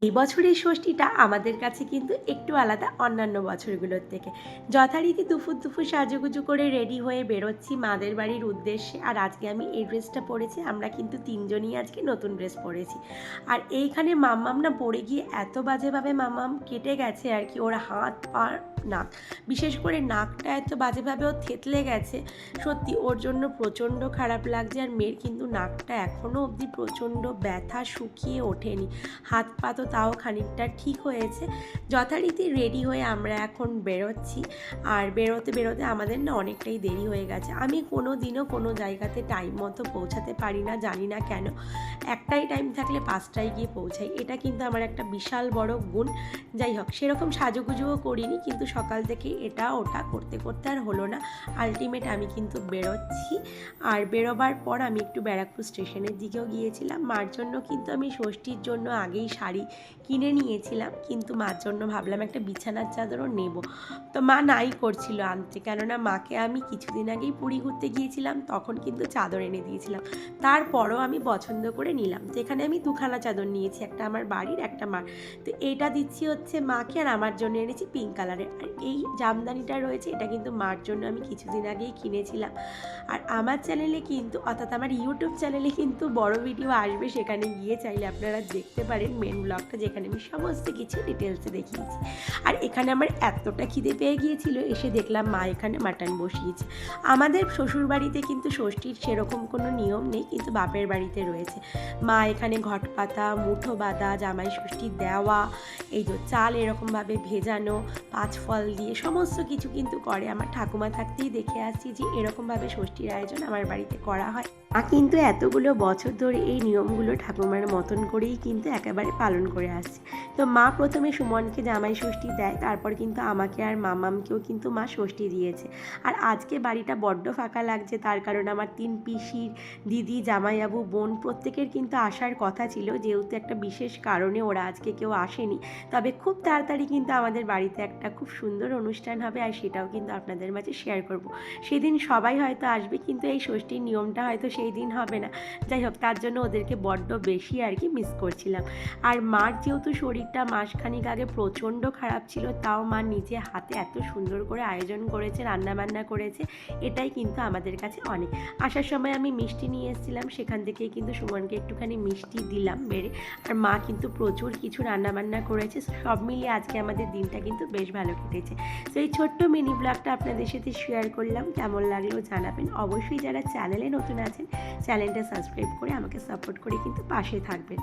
এই বছরের ষষ্ঠীটা আমাদের কাছে কিন্তু একটু আলাদা অন্যান্য বছরগুলোর থেকে। যথারীতি দুপুর দুপুর সাজুগুজু করে রেডি হয়ে বেরোচ্ছি মাদের বাড়ির উদ্দেশ্যে। আর আজকে আমি এই ড্রেসটা পরেছি, আমরা কিন্তু তিনজনই আজকে নতুন ড্রেস পরেছি। আর এইখানে মাম্মাম না পড়ে গিয়ে এত বাজেভাবে মাম্মাম কেটে গেছে আর কি, ওর হাত পা নাক, বিশেষ করে নাকটা এত বাজেভাবে ওর থেতলে গেছে, সত্যি ওর জন্য প্রচণ্ড খারাপ লাগছে। আর মেয়ের কিন্তু নাকটা এখনও অবধি প্রচণ্ড ব্যথা, শুকিয়ে ওঠেনি, হাত পা তো তাও খানিকটা ঠিক হয়েছে। যথারীতি রেডি হয়ে আমরা এখন বেরোচ্ছি। আর বেরোতে বেরোতে আমাদের না অনেকটাই দেরি হয়ে গেছে। আমি কোনো দিনও কোনো জায়গাতে টাইম মতো পৌঁছাতে পারি না, জানি না কেন। একটাই টাইম থাকলে 5টায় গিয়ে পৌঁছাই, এটা কিন্তু আমার একটা বিশাল বড় গুণ। যাই হোক, সেরকম সাজুগুজুও করিনি, কিন্তু সকাল থেকে এটা ওটা করতে করতে আর হলো না। আলটিমেট আমি কিন্তু বেরোচ্ছি। আর বেরোবার পর আমি একটু ব্যারাকপুর স্টেশনের দিকেও গিয়েছিলাম। মার জন্য কিন্তু আমি ষষ্ঠীর জন্য আগেই শাড়ি কিনে নিয়েছিলাম, কিন্তু মার জন্য ভাবলাম একটা বিছানার চাদরও নেব। তো মা নাই করছিল আনতে, কেননা মাকে আমি কিছুদিন আগেই পুরী ঘুরতে গিয়েছিলাম, তখন কিন্তু চাদর এনে দিয়েছিলাম। তারপরও আমি পছন্দ করে নিলাম। তো এখানে আমি দুখানা চাদর নিয়েছি, একটা আমার বাড়ির, একটা মার। তো এইটা দিচ্ছি হচ্ছে মাকে, আর আমার জন্য এনেছি পিঙ্ক কালারের। আর এই জামদানিটা রয়েছে, এটা কিন্তু মার জন্য আমি কিছুদিন আগেই কিনেছিলাম। আর আমার চ্যানেলে কিন্তু, অর্থাৎ আমার ইউটিউব চ্যানেলে কিন্তু বড় ভিডিও আসবে, সেখানে গিয়ে চাইলে আপনারা দেখতে পারেন মেন ব্লগটা, যেখানে আমি সমস্ত কিছু ডিটেলসে দেখিয়েছি। আর এখানে আমার এতটা খিদে পেয়ে গিয়েছিল, এসে দেখলাম মা এখানে মাটন বসিয়েছে। আমাদের শ্বশুরবাড়িতে কিন্তু ষষ্ঠীর সেরকম কোনো নিয়ম নেই, কিন্তু বাপের বাড়িতে রয়েছে। মা এখানে ঘট পাতা, মুঠো বাঁধা, জামাই ষষ্ঠী দেওয়া, এই যে চাল এরকমভাবে ভেজানো, 5 ফল দিয়ে সমস্ত কিছু কিন্তু করে। আমার ঠাকুমা থাকতেই দেখে আসছি যে এরকমভাবে ষষ্ঠীর আয়োজন আমার বাড়িতে করা হয়। মা কিন্তু এতগুলো বছর ধরে এই নিয়মগুলো ঠাকুমার মতন করেই কিন্তু একেবারে পালন করে আসছে। তো মা প্রথমে সুমনকে জামাই ষষ্ঠী দেয়, তারপর কিন্তু আমাকে আর মামামকেও কিন্তু মা ষষ্ঠী দিয়েছে। আর আজকে বাড়িটা বড্ড ফাঁকা লাগছে, তার কারণ আমার 3 পিসির, দিদি, জামাইবাবু, বোন প্রত্যেকের কিন্তু আসার কথা ছিল, যেহেতু একটা বিশেষ কারণে ওরা আজকে কেউ আসেনি। তবে খুব তাড়াতাড়ি কিন্তু আমাদের বাড়িতে একটা খুব সুন্দর অনুষ্ঠান হবে, আর সেটাও কিন্তু আপনাদের মাঝে শেয়ার করব। সেদিন সবাই হয়তো আসবে, কিন্তু এই ষষ্ঠীর নিয়মটা হয়তো সেই দিন হবে না। যাই হোক, তার জন্য ওদেরকে বড্ড বেশি আর কি মিস করছিলাম। আর মার যেহেতু শরীরটা মাসখানিক আগে প্রচণ্ড খারাপ ছিল, তাও মা নিজে হাতে এত সুন্দর করে আয়োজন করেছে, রান্নাবান্না করেছে, এটাই কিন্তু আমাদের কাছে অনেক। আসার সময় আমি মিষ্টি নিয়ে এসেছিলাম, সেখান থেকেই কিন্তু সুমনকে একটুখানি মিষ্টি দিলাম বেড়ে। আর মা কিন্তু প্রচুর কিছু রান্নাবান্না করেছে, সব মিলিয়ে আজকে আমাদের দিনটা কিন্তু বেশ ভালো কেটেছে। তো এই ছোট্ট মিনি ব্লগটা আপনাদের সাথে শেয়ার করলাম, কেমন লাগলো জানাবেন। অবশ্যই যারা চ্যানেলে নতুন আছেন, চ্যানেলটা সাবস্ক্রাইব করে আমাকে সাপোর্ট করে কিন্তু পাশে থাকবেন।